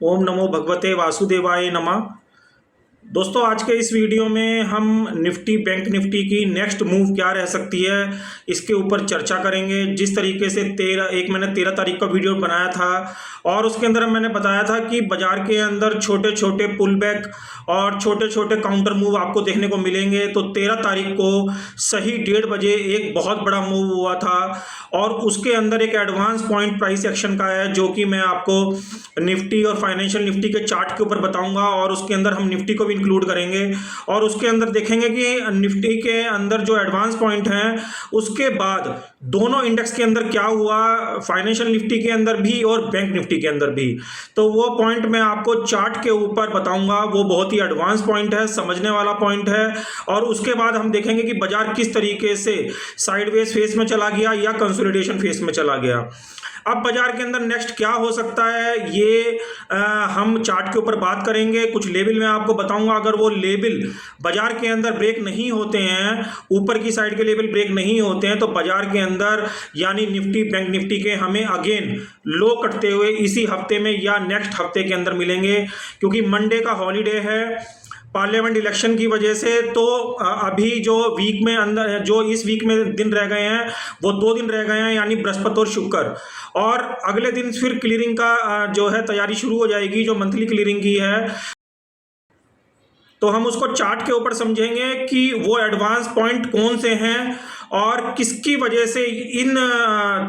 ओम नमो भगवते वासुदेवाय नमः। दोस्तों, आज के इस वीडियो में हम निफ्टी बैंक निफ्टी की नेक्स्ट मूव क्या रह सकती है इसके ऊपर चर्चा करेंगे। जिस तरीके से मैंने 13 तारीख का वीडियो बनाया था और उसके अंदर मैंने बताया था कि बाजार के अंदर छोटे छोटे पुल बैक और छोटे छोटे काउंटर मूव आपको देखने को मिलेंगे। तो 13 तारीख को सही 1:30 बजे एक बहुत बड़ा मूव हुआ था और उसके अंदर एक एडवांस पॉइंट प्राइस एक्शन का है, जो कि मैं आपको निफ्टी और फाइनेंशियल निफ्टी के चार्ट के ऊपर बताऊंगा और उसके अंदर हम निफ्टी को भी इंक्लूड करेंगे और उसके अंदर देखेंगे कि निफ्टी के अंदर जो एडवांस पॉइंट हैं उसके बाद दोनों इंडेक्स के अंदर क्या हुआ, फाइनेंशियल निफ्टी के अंदर भी और बैंक निफ्टी के अंदर भी। तो वो पॉइंट मैं आपको चार्ट के ऊपर बताऊंगा। वो बहुत ही एडवांस पॉइंट है, समझने वाला पॉइंट है। और उसके बाद हम देखेंगे कि बाजार किस तरीके से साइडवेज फेस में चला गया या कंसोलिडेशन फेस में चला गया। अब बाजार के अंदर नेक्स्ट क्या हो सकता है ये हम चार्ट के ऊपर बात करेंगे। कुछ लेवल मैं आपको बताऊंगा, अगर वो लेवल बाजार के अंदर ब्रेक नहीं होते हैं, ऊपर की साइड के लेवल ब्रेक नहीं होते हैं, तो बाजार के अंदर यानी निफ्टी बैंक निफ्टी के हमें अगेन लो कटते हुए इसी हफ्ते में या नेक्स्ट हफ्ते के अंदर मिलेंगे, क्योंकि मंडे का हॉलीडे है पार्लियामेंट इलेक्शन की वजह से। तो अभी जो वीक में अंदर जो इस वीक में दिन रह गए हैं वो 2 दिन रह गए हैं, यानी बृहस्पति और शुक्र। और अगले दिन फिर क्लियरिंग का जो है तैयारी शुरू हो जाएगी, जो मंथली क्लियरिंग की है। तो हम उसको चार्ट के ऊपर समझेंगे कि वो एडवांस पॉइंट कौन से हैं और किसकी वजह से इन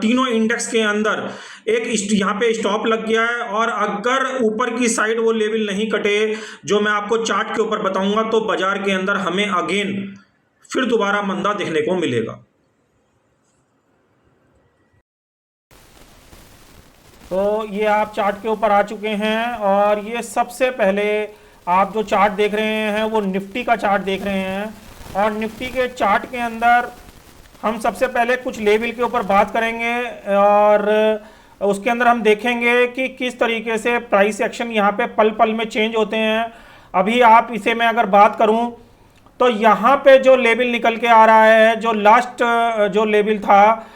तीनों इंडेक्स के अंदर एक यहाँ पे स्टॉप लग गया है। और अगर ऊपर की साइड वो लेवल नहीं कटे जो मैं आपको चार्ट के ऊपर बताऊंगा, तो बाजार के अंदर हमें अगेन फिर दोबारा मंदा देखने को मिलेगा। तो ये आप चार्ट के ऊपर आ चुके हैं और ये सबसे पहले आप जो चार्ट देख रहे हैं वो निफ्टी का चार्ट देख रहे हैं। और निफ्टी के चार्ट के अंदर हम सबसे पहले कुछ लेवल के ऊपर बात करेंगे और उसके अंदर हम देखेंगे कि किस तरीके से प्राइस एक्शन यहाँ पे पल पल में चेंज होते हैं। अभी आप इसे मैं अगर बात करूँ तो यहाँ पे जो लेवल निकल के आ रहा है, जो लास्ट जो लेवल था,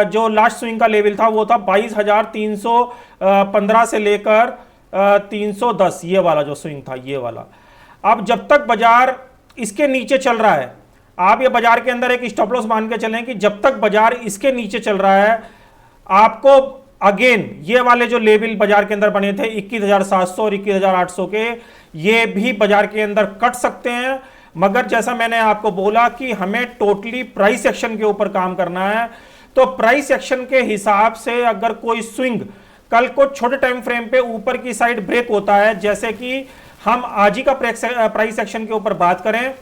जो लास्ट स्विंग का लेवल था वो था 22,315 से लेकर 310, ये वाला जो स्विंग था ये वाला। अब जब तक बाजार इसके नीचे चल रहा है, आप ये बाजार के अंदर एक स्टॉप लॉस मान के चलें कि जब तक बाजार इसके नीचे चल रहा है आपको अगेन ये वाले जो लेवल बाजार के अंदर बने थे 21,700 और 21,800 के, ये भी बाजार के अंदर कट सकते हैं। मगर जैसा मैंने आपको बोला कि हमें टोटली प्राइस एक्शन के ऊपर काम करना है। तो प्राइस एक्शन के हिसाब से अगर कोई स्विंग कल को छोटे टाइम फ्रेम पे ऊपर की साइड ब्रेक होता है, जैसे कि हम आज ही का प्राइस एक्शन के ऊपर बात करें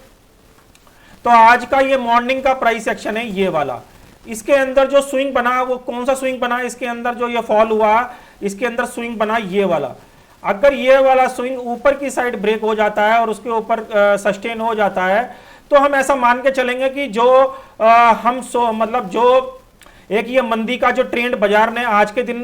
तो आज का ये मॉर्निंग का प्राइस एक्शन है ये वाला। इसके अंदर जो स्विंग बना वो कौन सा स्विंग बना, इसके अंदर जो ये फॉल हुआ इसके अंदर स्विंग बना ये वाला। अगर ये वाला स्विंग ऊपर की साइड ब्रेक हो जाता है और उसके ऊपर सस्टेन हो जाता है तो हम ऐसा मान के चलेंगे कि जो मतलब जो एक ये मंदी का जो ट्रेंड बाजार ने आज के दिन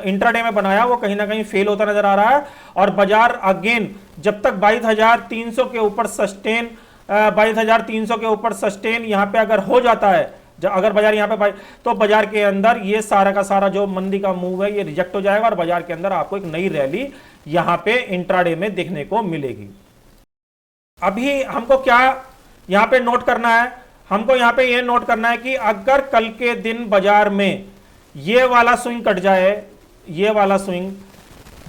इंट्राडे में बनाया वो कहीं ना कहीं फेल होता नजर आ रहा है। और बाजार अगेन जब तक 22,300 के ऊपर सस्टेन 22,300 के ऊपर सस्टेन यहाँ पे अगर हो जाता है, अगर बाजार यहाँ पे तो बाजार के अंदर ये सारा का सारा जो मंदी का मूव है ये रिजेक्ट हो जाएगा और बाजार के अंदर आपको एक नई रैली यहाँ पे इंट्राडे में देखने को मिलेगी। अभी हमको क्या यहाँ पे नोट करना है, हमको यहाँ पे ये नोट करना है कि अगर कल के दिन बाजार में ये वाला स्विंग कट जाए, ये वाला स्विंग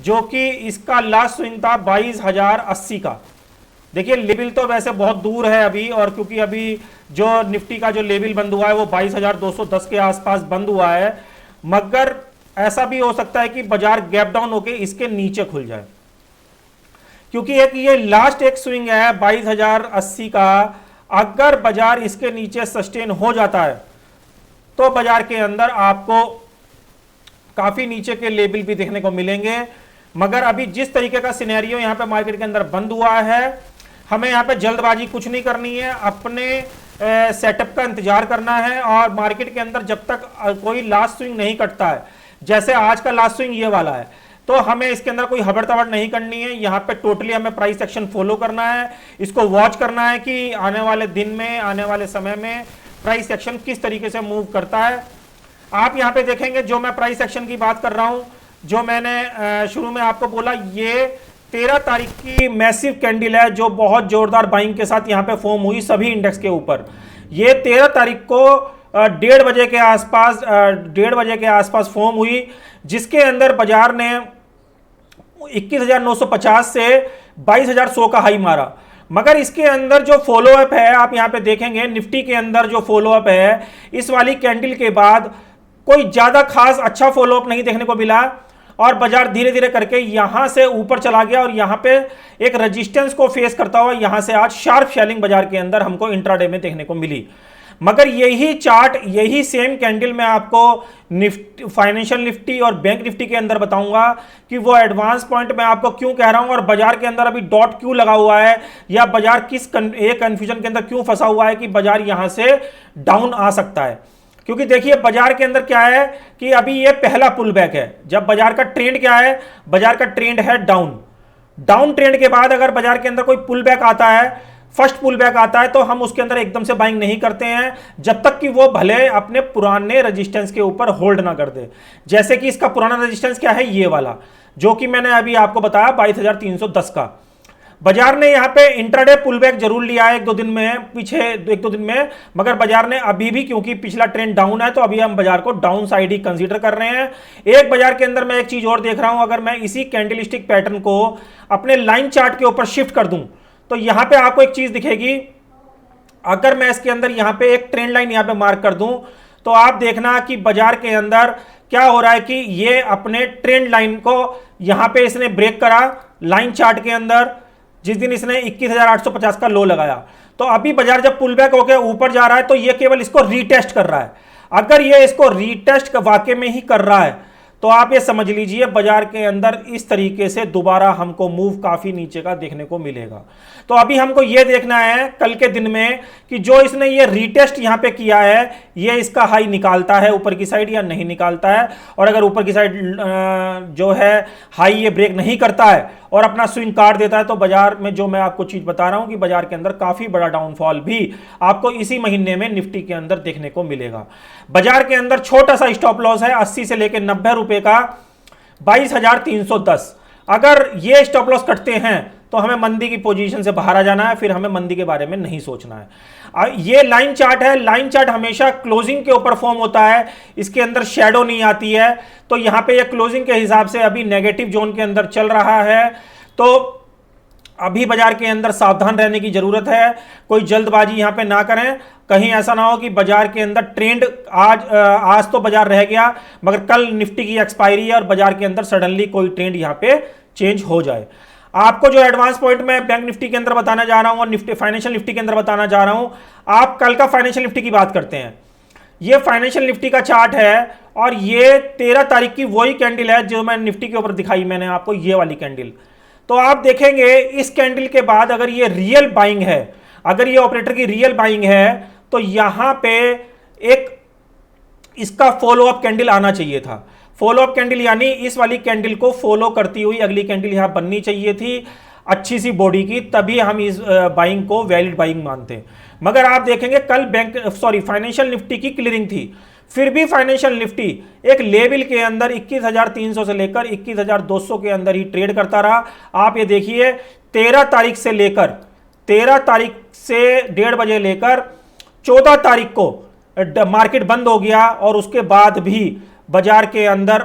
जो कि इसका लास्ट स्विंग था 22,080 का। देखिए लेवल तो वैसे बहुत दूर है अभी, और क्योंकि अभी जो निफ्टी का जो लेवल बंद हुआ है वो 22,210 के आसपास बंद हुआ है। मगर ऐसा भी हो सकता है कि बाजार गैप डाउन होके इसके नीचे खुल जाए, क्योंकि एक ये लास्ट एक स्विंग है 22,080 का। अगर बाजार इसके नीचे सस्टेन हो जाता है तो बाजार के अंदर आपको काफी नीचे के लेवल भी देखने को मिलेंगे। मगर अभी जिस तरीके का सिनेरियो यहाँ पे मार्केट के अंदर बंद हुआ है, हमें यहाँ पे जल्दबाजी कुछ नहीं करनी है, अपने सेटअप का इंतजार करना है। और मार्केट के अंदर जब तक कोई लास्ट स्विंग नहीं कटता है, जैसे आज का लास्ट स्विंग ये वाला है, तो हमें इसके अंदर कोई हबड़ तबड़ नहीं करनी है। यहाँ पे टोटली हमें प्राइस एक्शन फॉलो करना है, इसको वॉच करना है कि आने वाले दिन में, आने वाले समय में प्राइस एक्शन किस तरीके से मूव करता है। आप यहाँ पे देखेंगे जो मैं प्राइस एक्शन की बात कर रहा हूँ, जो मैंने शुरू में आपको बोला, ये 13 तारीख की मैसिव कैंडल है जो बहुत जोरदार बाइंग के साथ यहां पे फॉर्म हुई सभी इंडेक्स के ऊपर। ये 13 तारीख को 1:30 बजे के आसपास फॉर्म हुई, जिसके अंदर बाजार ने 21,950 से 22,100 का हाई मारा। मगर इसके अंदर जो फॉलोअप है, आप यहां पे देखेंगे निफ्टी के अंदर जो फॉलोअप है इस वाली कैंडल के बाद कोई ज्यादा खास अच्छा फॉलोअप नहीं देखने को मिला और बाजार धीरे धीरे करके यहां से ऊपर चला गया और यहां पे एक रेजिस्टेंस को फेस करता हुआ यहां से आज शार्प सेलिंग बाजार के अंदर हमको इंट्राडे में देखने को मिली। मगर यही चार्ट, यही सेम कैंडल मैं आपको निफ्टी, फाइनेंशियल निफ्टी और बैंक निफ्टी के अंदर बताऊंगा कि वो एडवांस पॉइंट मैं आपको क्यों कह रहा हूं और बाजार के अंदर अभी डॉट क्यों लगा हुआ है या बाजार किस एक कंफ्यूजन के अंदर क्यों फंसा हुआ है कि बाजार यहां से डाउन आ सकता है। क्योंकि देखिए बाजार के अंदर क्या है कि अभी ये पहला पुल बैक है। जब बाजार का ट्रेंड क्या है, बाजार का ट्रेंड है डाउन ट्रेंड के बाद अगर बाजार के अंदर कोई पुल बैक आता है, फर्स्ट पुल बैक आता है, तो हम उसके अंदर एकदम से बाइंग नहीं करते हैं जब तक कि वो भले अपने पुराने रेजिस्टेंस के ऊपर होल्ड ना कर दे। जैसे कि इसका पुराना रेजिस्टेंस क्या है, ये वाला जो कि मैंने अभी आपको बताया 22,310 का। बाजार ने यहां पे इंट्राडे पुलबैक जरूर लिया है एक दो दिन में, मगर बाजार ने अभी भी, क्योंकि पिछला ट्रेंड डाउन है तो अभी हम बाजार को डाउन साइड ही कंसीडर कर रहे हैं। एक बाजार के अंदर मैं एक चीज और देख रहा हूं, अगर मैं इसी कैंडलस्टिक पैटर्न को अपने लाइन चार्ट के ऊपर शिफ्ट कर दूं तो यहां पे आपको एक चीज दिखेगी। अगर मैं इसके अंदर यहां पे एक ट्रेंड लाइन यहां पे मार्क कर दूं तो आप देखना कि बाजार के अंदर क्या हो रहा है कि ये अपने ट्रेंड लाइन को यहां पे इसने ब्रेक करा लाइन चार्ट के अंदर, जिस दिन इसने 21,850 का लो लगाया। तो अभी बाजार जब पुल बैक होकर ऊपर जा रहा है तो ये केवल इसको रीटेस्ट कर रहा है। अगर ये इसको रीटेस्ट वाकई में ही कर रहा है तो आप ये समझ लीजिए बाजार के अंदर इस तरीके से दोबारा हमको मूव काफी नीचे का देखने को मिलेगा। तो अभी हमको ये देखना है कल के दिन में कि जो इसने ये रीटेस्ट यहां पे किया है ये इसका हाई निकालता है ऊपर की साइड या नहीं निकालता है। और अगर ऊपर की साइड जो है हाई ये ब्रेक नहीं करता है और अपना स्विंग काट देता है तो बाजार में जो मैं आपको चीज बता रहा हूं कि बाजार के अंदर काफी बड़ा डाउनफॉल भी आपको इसी महीने में निफ्टी के अंदर देखने को मिलेगा। बाजार के अंदर छोटा सा स्टॉप लॉस है 80 से लेकर 90 रुपए का 22,310। अगर ये स्टॉप लॉस कटते हैं तो हमें मंदी की पोजीशन से बाहर आ जाना है, फिर हमें मंदी के बारे में नहीं सोचना है। ये लाइन चार्ट है, लाइन चार्ट हमेशा क्लोजिंग के ऊपर फॉर्म होता है, इसके अंदर शैडो नहीं आती है। तो यहां पे ये क्लोजिंग के हिसाब से अभी नेगेटिव जोन के अंदर चल रहा है। तो अभी बाजार के अंदर सावधान रहने की जरूरत है, कोई जल्दबाजी यहां पे ना करें, कहीं ऐसा ना हो कि बाजार के अंदर ट्रेंड आज तो बाजार रह गया मगर कल निफ्टी की एक्सपायरी है और बाजार के अंदर सडनली कोई ट्रेंड यहां पे चेंज हो जाए। आपको जो एडवांस पॉइंट मैं बैंक निफ्टी के अंदर बताना जा रहा हूं और निफ्टी फाइनेंशियल निफ्टी के अंदर बताना जा रहा हूं, आप कल का फाइनेंशियल निफ्टी की बात करते हैं। ये फाइनेंशियल निफ्टी का चार्ट है और ये 13 तारीख की वही कैंडल है जो मैं निफ्टी के ऊपर दिखाई मैंने आपको, ये वाली कैंडल। तो आप देखेंगे इस कैंडल के बाद अगर ये रियल बाइंग है, अगर ये ऑपरेटर की रियल बाइंग है तो यहां पे एक इसका फॉलोअप कैंडल आना चाहिए था। फॉलोअप कैंडल यानी इस वाली कैंडल को फॉलो करती हुई अगली कैंडल यहां बननी चाहिए थी अच्छी सी बॉडी की, तभी हम इस बाइंग को वैलिड बाइंग मानते। मगर आप देखेंगे कल फाइनेंशियल निफ्टी की क्लियरिंग थी, फिर भी फाइनेंशियल निफ्टी एक लेवल के अंदर 21,300 से लेकर 21,200 के अंदर ही ट्रेड करता रहा। आप ये देखिए 13 तारीख से 1:30 बजे लेकर 14 तारीख को मार्केट बंद हो गया और उसके बाद भी बाजार के अंदर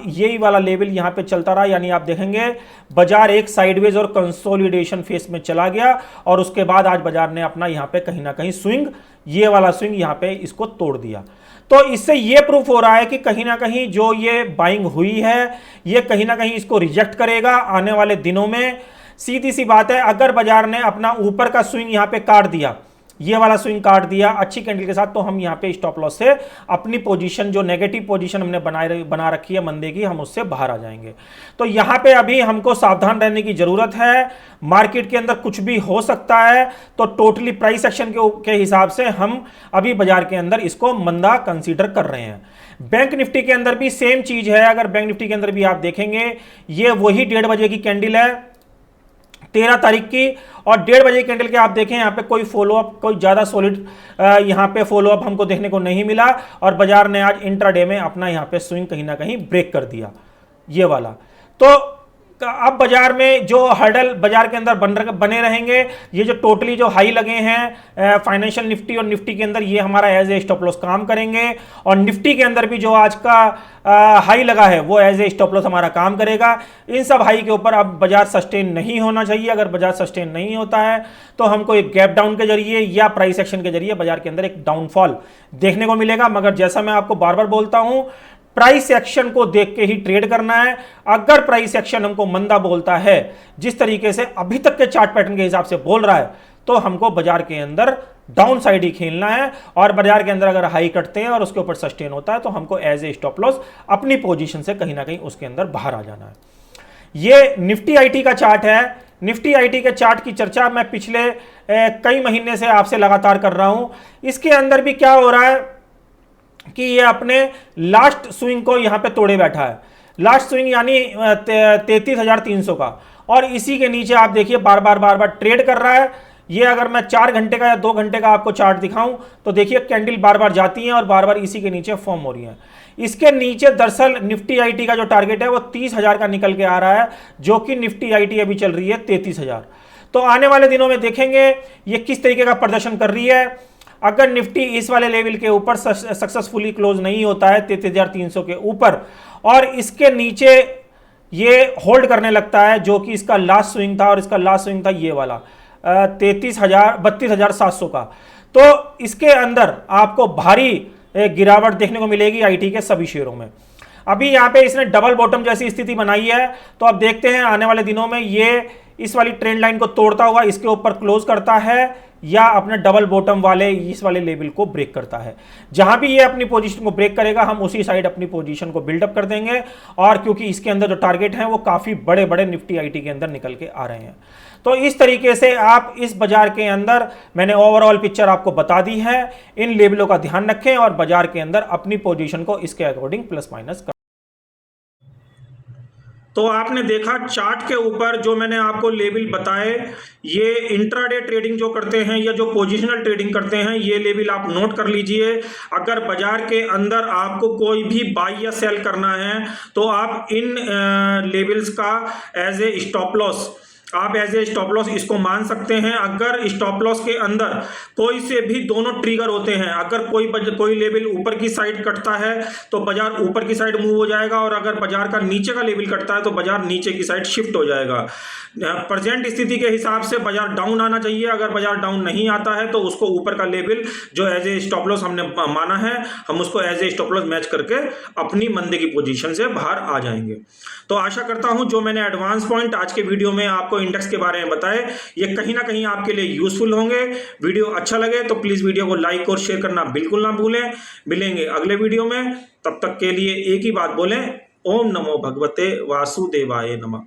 यही वाला लेवल यहां पे चलता रहा। यानी आप देखेंगे बाजार एक साइडवेज और कंसोलिडेशन फेस में चला गया और उसके बाद आज बाजार ने अपना यहां पे कहीं ना कहीं स्विंग, ये वाला स्विंग यहां पे इसको तोड़ दिया। तो इससे ये प्रूफ हो रहा है कि कहीं ना कहीं जो ये बाइंग हुई है ये कहीं ना कहीं इसको रिजेक्ट करेगा आने वाले दिनों में। सीधी सी बात है, अगर बाजार ने अपना ऊपर का स्विंग यहां पे काट दिया, ये वाला स्विंग काट दिया अच्छी कैंडल के साथ, तो हम यहां पे स्टॉप लॉस से अपनी पोजीशन, जो नेगेटिव पोजीशन हमने बना रखी है मंदे की, हम उससे बाहर आ जाएंगे। तो यहां पे अभी हमको सावधान रहने की जरूरत है। मार्केट के अंदर कुछ भी हो सकता है, तो टोटली प्राइस एक्शन के हिसाब से हम अभी बाजार के अंदर इसको मंदा कंसीडर कर रहे हैं। बैंक निफ्टी के अंदर भी सेम चीज है। अगर बैंक निफ्टी के अंदर भी आप देखेंगे ये वही 1:30 बजे की कैंडल है 13 तारीख की, और 1:30 बजे कैंडल के आप देखें यहाँ पे कोई फॉलोअप, कोई ज्यादा सॉलिड यहाँ पे फॉलोअप हमको देखने को नहीं मिला और बाजार ने आज इंट्राडे में अपना यहाँ पे स्विंग कहीं ना कहीं ब्रेक कर दिया। ये वाला। तो अब बाजार में जो हर्डल बाजार के अंदर बने रहेंगे, ये जो टोटली जो हाई लगे हैं फाइनेंशियल निफ्टी और निफ्टी के अंदर, ये हमारा एज ए स्टॉप लॉस काम करेंगे। और निफ्टी के अंदर भी जो आज का हाई लगा है वो एज ए स्टॉप लॉस हमारा काम करेगा। इन सब हाई के ऊपर अब बाजार सस्टेन नहीं होना चाहिए। अगर बाजार सस्टेन नहीं होता है तो हमको एक गैप डाउन के जरिए या प्राइस एक्शन के जरिए बाजार के अंदर एक डाउनफॉल देखने को मिलेगा। मगर जैसा मैं आपको बार बार बोलता हूं, प्राइस एक्शन को देख के ही ट्रेड करना है। अगर प्राइस एक्शन हमको मंदा बोलता है, जिस तरीके से अभी तक के चार्ट पैटर्न के हिसाब से बोल रहा है, तो हमको बाजार के अंदर डाउन साइड ही खेलना है। और बाजार के अंदर अगर हाई कटते हैं और उसके ऊपर सस्टेन होता है तो हमको एज ए स्टॉप लॉस अपनी पोजीशन से कहीं ना कहीं उसके अंदर बाहर आ जाना है। ये निफ्टी आईटी का चार्ट है। निफ्टी आईटी के चार्ट की चर्चा मैं पिछले कई महीने से आपसे लगातार कर रहा हूं। इसके अंदर भी क्या हो रहा है कि ये अपने लास्ट स्विंग को यहां पे तोड़े बैठा है। लास्ट स्विंग यानी 33,300 का, और इसी के नीचे आप देखिए बार बार ट्रेड कर रहा है। ये अगर मैं 4 घंटे का या 2 घंटे का आपको चार्ट दिखाऊं तो देखिए कैंडल बार बार जाती हैं और बार बार इसी के नीचे फॉर्म हो रही हैं। इसके नीचे दरअसल निफ्टी आईटी का जो टारगेट है वो 30,000 का निकल के आ रहा है, जो कि निफ्टी आईटी अभी चल रही है 33,000। तो आने वाले दिनों में देखेंगे ये किस तरीके का प्रदर्शन कर रही है। अगर निफ्टी इस वाले लेवल के ऊपर सक्सेसफुली क्लोज नहीं होता है 33,300 के ऊपर, और इसके नीचे ये होल्ड करने लगता है, जो कि इसका लास्ट स्विंग था, और इसका लास्ट स्विंग था ये वाला 32,700 का, तो इसके अंदर आपको भारी गिरावट देखने को मिलेगी आईटी के सभी शेयरों में। अभी यहाँ पे इसने डबल बॉटम जैसी स्थिति बनाई है, तो अब देखते हैं आने वाले दिनों में ये इस वाली ट्रेंड लाइन को तोड़ता हुआ इसके ऊपर क्लोज करता है या अपने डबल बॉटम वाले इस वाले लेवल को ब्रेक करता है। जहां भी ये अपनी पोजीशन को ब्रेक करेगा हम उसी साइड अपनी पोजीशन को बिल्डअप कर देंगे। और क्योंकि इसके अंदर जो टारगेट हैं वो काफी बड़े बड़े निफ्टी आईटी के अंदर निकल के आ रहे हैं, तो इस तरीके से आप इस बाजार के अंदर मैंने ओवरऑल पिक्चर आपको बता दी है। इन लेवलों का ध्यान रखें और बाजार के अंदर अपनी पोजीशन को इसके अकॉर्डिंग प्लस माइनस कर। तो आपने देखा चार्ट के ऊपर जो मैंने आपको लेवल बताए, ये इंट्राडे ट्रेडिंग जो करते हैं या जो पोजिशनल ट्रेडिंग करते हैं, ये लेवल आप नोट कर लीजिए। अगर बाजार के अंदर आपको कोई भी बाई या सेल करना है तो आप इन लेवल्स का एज ए स्टॉप लॉस इसको मान सकते हैं। अगर स्टॉप लॉस के अंदर कोई से भी दोनों ट्रिगर होते हैं, अगर कोई लेवल ऊपर की साइड कटता है तो बाजार ऊपर की साइड मूव हो जाएगा, और अगर बाजार का नीचे का लेवल कटता है तो बाजार नीचे की साइड शिफ्ट हो जाएगा। प्रेजेंट स्थिति के हिसाब से बाजार डाउन आना चाहिए। अगर बाजार डाउन नहीं आता है तो उसको ऊपर का लेवल जो एज ए स्टॉप लॉस हमने माना है, हम उसको as a stop loss match करके अपनी मंदी की पोजीशन से बाहर आ जाएंगे। तो आशा करता हूं जो मैंने एडवांस पॉइंट आज के वीडियो में आपको इंडेक्स के बारे में बताए, ये कहीं ना कहीं आपके लिए यूजफुल होंगे। वीडियो अच्छा लगे तो प्लीज वीडियो को लाइक और शेयर करना बिल्कुल ना भूलें। मिलेंगे अगले वीडियो में, तब तक के लिए एक ही बात बोलें, ओम नमो भगवते वासुदेवाय नमः।